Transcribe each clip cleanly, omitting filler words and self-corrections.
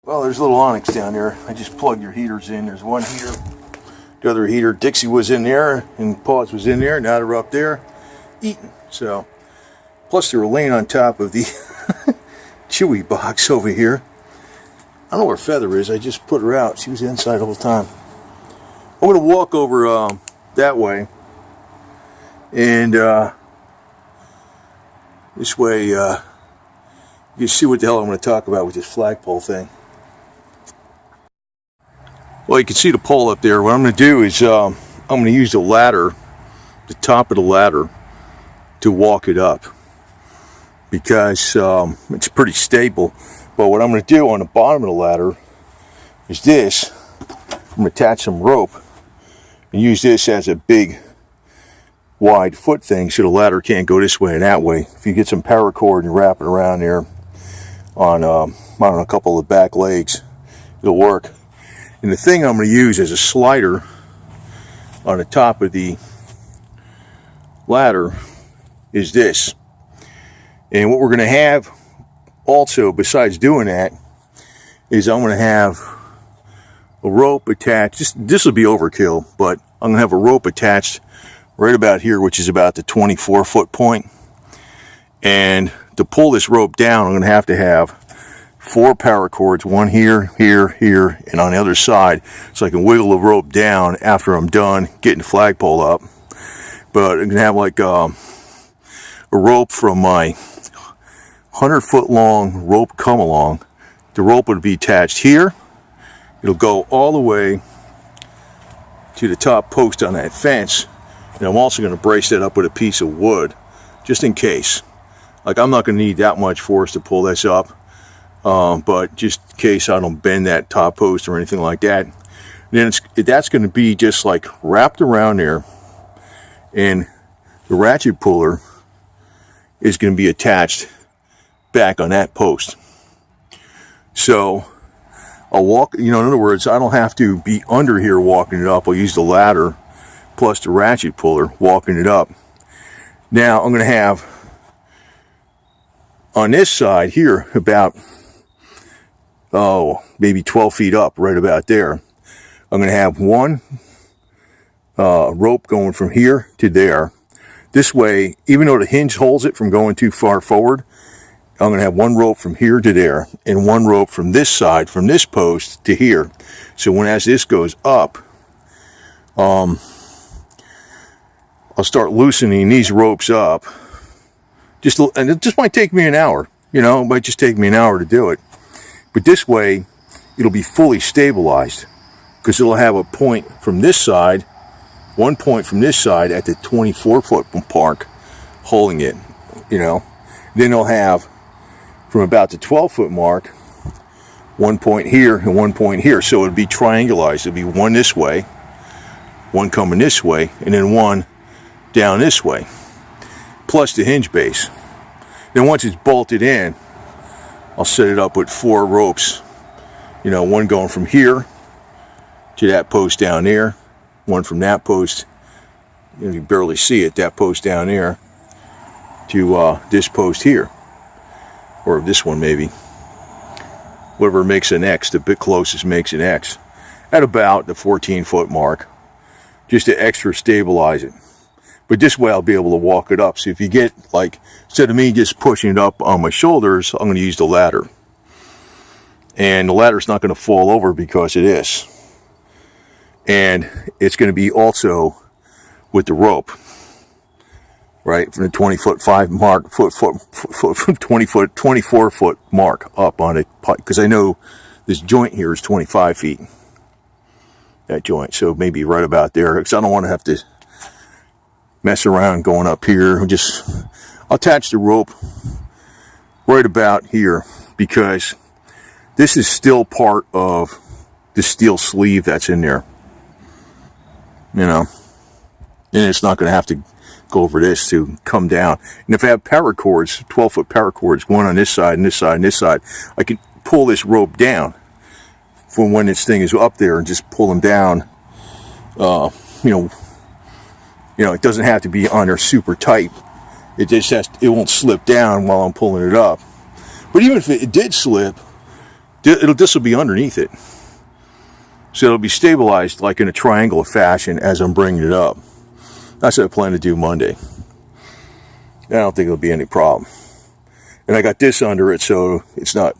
Well, there's a little onyx down there. I just plugged your heaters in. There's one heater, the other heater. Dixie was in there and Paws was in there. Now they're up there eating. So, plus they were laying on top of the Chewy box over here. I don't know where Feather is. I just put her out. She was inside all the time. I'm going to walk over that way. And this way you see what the hell I'm going to talk about with this flagpole thing. Well, you can see the pole up there. What I'm going to do is I'm going to use the ladder, the top of the ladder, to walk it up, because it's pretty stable. But what I'm going to do on the bottom of the ladder is this. I'm going to attach some rope and use this as a big wide foot thing so the ladder can't go this way and that way. If you get some paracord and wrap it around there on a couple of the back legs, it'll work. And the thing I'm going to use as a slider on the top of the ladder is this. And what we're going to have also, besides doing that, is I'm going to have a rope attached. This will be overkill, but I'm going to have a rope attached right about here, which is about the 24-foot point. And to pull this rope down, I'm going to have 4 paracords, one here, here, here, and on the other side, so I can wiggle the rope down after I'm done getting the flagpole up. But I'm going to have like a rope from my 100-foot long rope come along. The rope would be attached here. It'll go all the way to the top post on that fence. And I'm also going to brace that up with a piece of wood, just in case. Like, I'm not going to need that much force to pull this up. But just in case I don't bend that top post or anything like that. And then that's going to be just like wrapped around there. And the ratchet puller is going to be attached back on that post. So I'll walk, in other words, I don't have to be under here walking it up. I'll use the ladder plus the ratchet puller walking it up. Now I'm going to have on this side here about maybe 12 feet up, right about there. I'm going to have one rope going from here to there. This way, even though the hinge holds it from going too far forward, I'm going to have one rope from here to there and one rope from this side, from this post to here. So as this goes up, I'll start loosening these ropes up. And it just might take me an hour. It might just take me an hour to do it. But this way, it'll be fully stabilized, because it'll have a point from this side, one point from this side at the 24-foot mark holding it, Then it'll have from about the 12-foot mark, one point here and one point here. So it'll be triangularized. It'll be one this way, one coming this way, and then one down this way, plus the hinge base. Then once it's bolted in, I'll set it up with 4 ropes, one going from here to that post down there, one from that post, you can barely see it, that post down there, to this post here, or this one maybe. Whatever makes an X, the bit closest makes an X, at about the 14-foot mark, just to extra stabilize it. But this way I'll be able to walk it up. So if you get, like, instead of me just pushing it up on my shoulders, I'm going to use the ladder. And the ladder's not going to fall over because of this. And it's going to be also with the rope, right? From the 20-foot mark, 24-foot mark up on it. Because I know this joint here is 25 feet. That joint. So maybe right about there. Because I don't want to have to mess around going up here. I'll attach the rope right about here, because this is still part of the steel sleeve that's in there, and it's not going to have to go over this to come down. And if I have paracords, 12-foot paracords, one on this side and this side and this side, I can pull this rope down from when this thing is up there and just pull them down. It doesn't have to be on there super tight. It just it won't slip down while I'm pulling it up. But even if it did slip, This will be underneath it. So it'll be stabilized like in a triangular fashion as I'm bringing it up. That's what I plan to do Monday. I don't think it'll be any problem. And I got this under it, so it's not,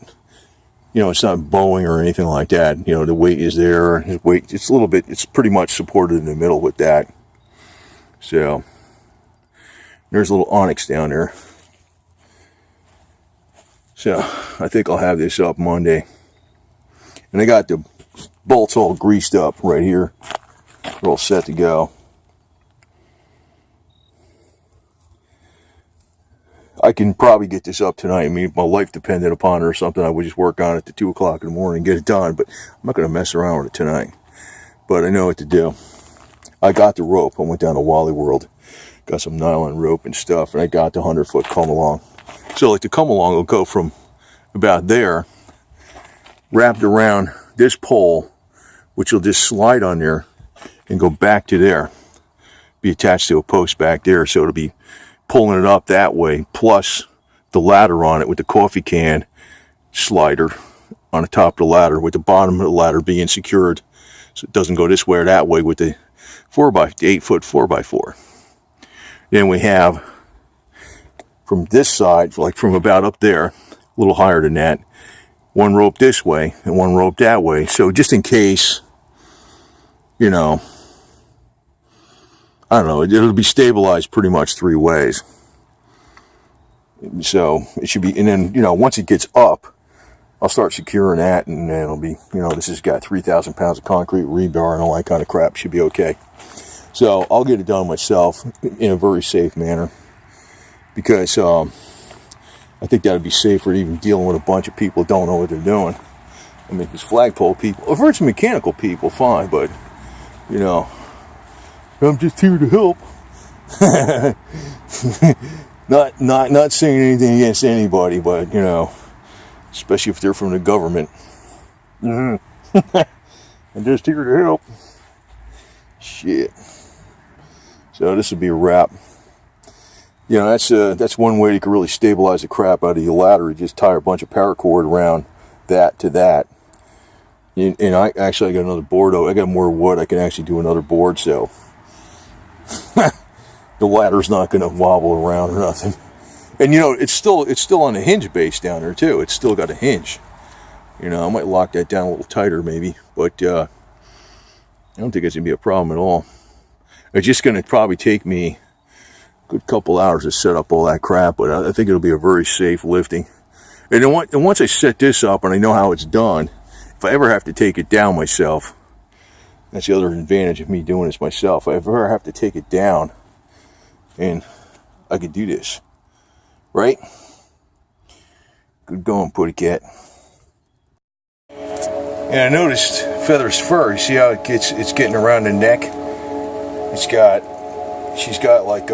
it's not bowing or anything like that. The weight is there. His weight, it's a little bit, it's pretty much supported in the middle with that. So there's a little onyx down there. So I think I'll have this up Monday. And I got the bolts all greased up right here. They're all set to go. I can probably get this up tonight. I mean, if my life depended upon it or something, I would just work on it to 2 o'clock in the morning and get it done. But I'm not going to mess around with it tonight. But I know what to do. I got the rope. I went down to Wally World. Got some nylon rope and stuff. And I got the 100-foot come along. So like the come along will go from about there, wrapped around this pole, which will just slide on there and go back to there. Be attached to a post back there. So it'll be pulling it up that way, plus the ladder on it with the coffee can slider on the top of the ladder, with the bottom of the ladder being secured so it doesn't go this way or that way with the 8-foot 4x4. Then we have from this side, like from about up there, a little higher than that, one rope this way and one rope that way. So just in case, I don't know, it'll be stabilized pretty much 3 ways. So it should be, and then, once it gets up, I'll start securing that, and then it'll be, this has got 3,000 pounds of concrete, rebar, and all that kind of crap. Should be okay. So I'll get it done myself in a very safe manner, because I think that would be safer than even dealing with a bunch of people who don't know what they're doing. I mean, these flagpole people, if it's mechanical people, fine, but, I'm just here to help. not saying anything against anybody, but especially if they're from the government. I'm just here to help. Shit. So this would be a wrap. That's one way you can really stabilize the crap out of your ladder. You just tie a bunch of paracord around that to that. And I got another board. I got more wood. I can actually do another board, so the ladder's not going to wobble around or nothing. And it's still on a hinge base down there too. It's still got a hinge. I might lock that down a little tighter maybe, but I don't think it's going to be a problem at all. It's just going to probably take me a good couple hours to set up all that crap, but I think it'll be a very safe lifting. And then once I set this up and I know how it's done, if I ever have to take it down myself, that's the other advantage of me doing this myself. If I ever have to take it down, and I could do this, right? Good going, Putty Cat. And I noticed Feather's fur. You see how it's getting around the neck? She's got like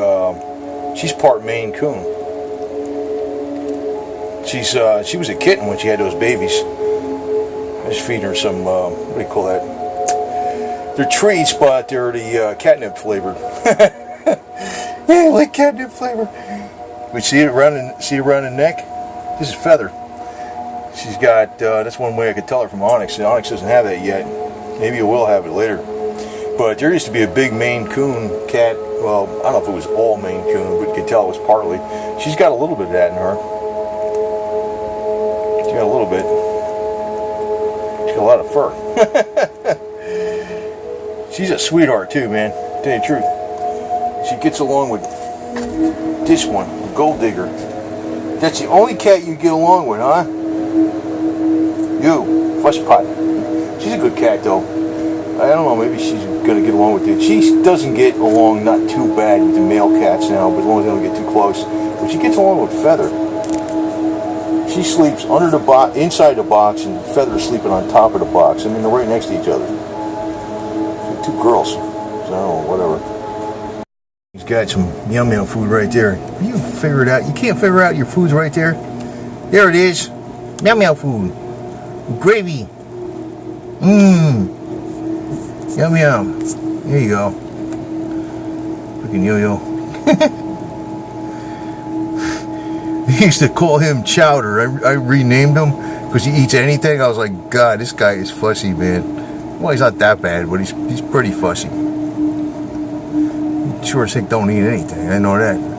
she's part Maine Coon. She was a kitten when she had those babies. I was feeding her some what do you call that? They're treats, but they're the catnip flavored. Yeah, like catnip flavor. We see it around the neck. This is Feather. She's got. That's one way I could tell her from Onyx. And Onyx doesn't have that yet. Maybe it will have it later. But there used to be a big Maine Coon cat. Well, I don't know if it was all Maine Coon, but you could tell it was partly. She's got a little bit of that in her. She's got a little bit. She's got a lot of fur. She's a sweetheart too, man. Tell you the truth. She gets along with this one, Gold Digger. That's the only cat you get along with, huh? You, Fushpot. She's a good cat though. I don't know, maybe she's gonna get along with it. She doesn't get along not too bad with the male cats now, but as long as they don't get too close. But she gets along with Feather. She sleeps under the box, inside the box, and Feather is sleeping on top of the box. I mean, they're right next to each other. They're 2 girls. So I don't know, whatever. He's got some yum yum food right there. You figure it out. You can't figure out your food's right there. There it is. Yum yum food. Gravy. Mmm. Yum yum. There you go. Freaking yo-yo. He used to call him Chowder. I renamed him because he eats anything. I was like, God, this guy is fussy, man. Well, he's not that bad, but he's pretty fussy. Sure as heck don't eat anything. I know that.